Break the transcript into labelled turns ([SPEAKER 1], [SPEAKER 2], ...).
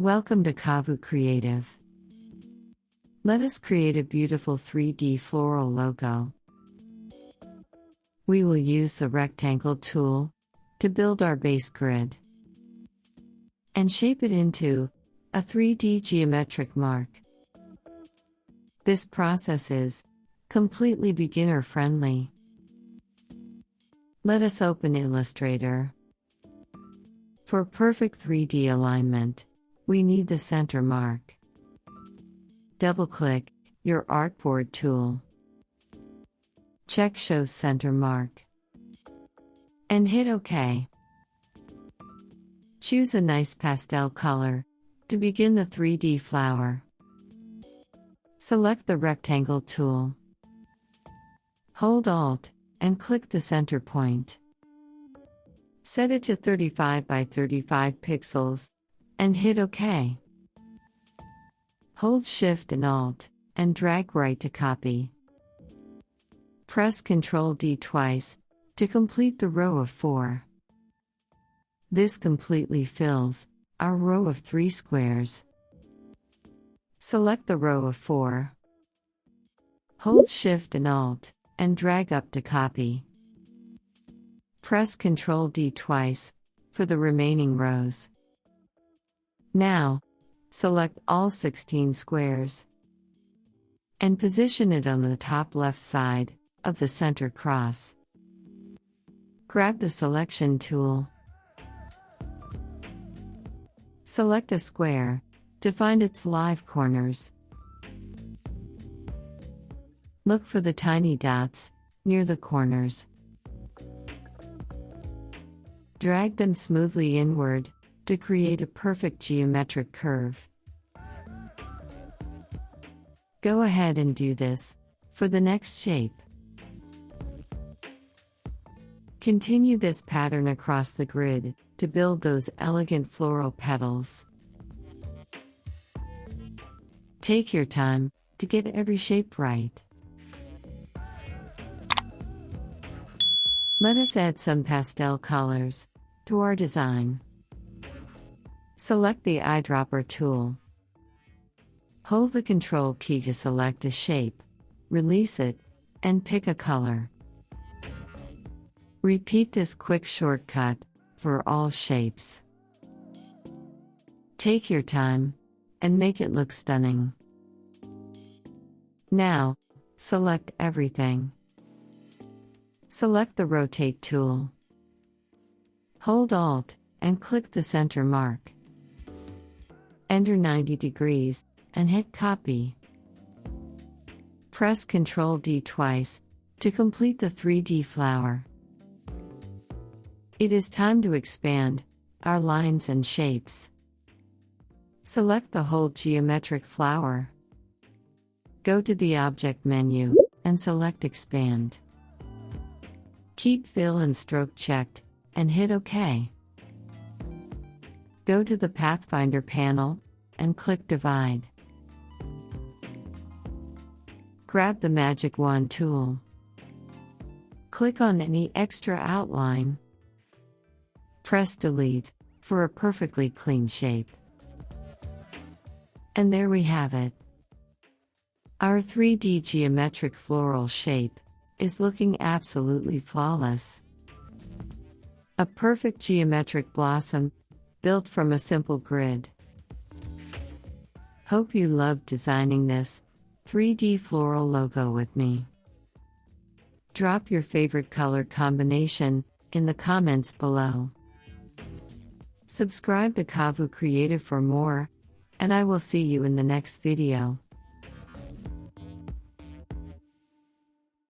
[SPEAKER 1] Welcome to Kavu Creative. Let us create a beautiful 3D floral logo. We will use the rectangle tool to build our base grid and shape it into a 3D geometric mark. This process is completely beginner-friendly. Let us open Illustrator. For perfect 3D alignment, we need the center mark. Double-click your Artboard tool. Check Show Center Mark. And hit OK. Choose a nice pastel color to begin the 3D flower. Select the Rectangle tool. Hold Alt and click the center point. Set it to 35 by 35 pixels and hit OK. Hold Shift and Alt and drag right to copy. Press Ctrl D twice to complete the row of 4. This completely fills our row of 3 squares. Select the row of 4. Hold Shift and Alt and drag up to copy. Press Ctrl D twice for the remaining rows. Now, select all 16 squares and position it on the top left side of the center cross. Grab the Selection tool. Select a square to find its live corners. Look for the tiny dots near the corners. Drag them smoothly inward to create a perfect geometric curve. Go ahead and do this for the next shape. Continue this pattern across the grid to build those elegant floral petals. Take your time to get every shape right. Let us add some pastel colors to our design. Select the Eyedropper tool. Hold the Control key to select a shape, release it, and pick a color. Repeat this quick shortcut for all shapes. Take your time and make it look stunning. Now, select everything. Select the Rotate tool. Hold Alt and click the center mark. Enter 90 degrees and hit Copy. Press Ctrl D twice to complete the 3D flower. It is time to expand our lines and shapes. Select the whole geometric flower. Go to the Object menu and select Expand. Keep Fill and Stroke checked and hit OK. Go to the Pathfinder panel and click Divide. Grab the Magic Wand tool. Click on any extra outline. Press Delete for a perfectly clean shape. And there we have it. Our 3D geometric floral shape is looking absolutely flawless. A perfect geometric blossom built from a simple grid. Hope you loved designing this 3D floral logo with me. Drop your favorite color combination in the comments below. Subscribe to Kavu Creative for more, and I will see you in the next video.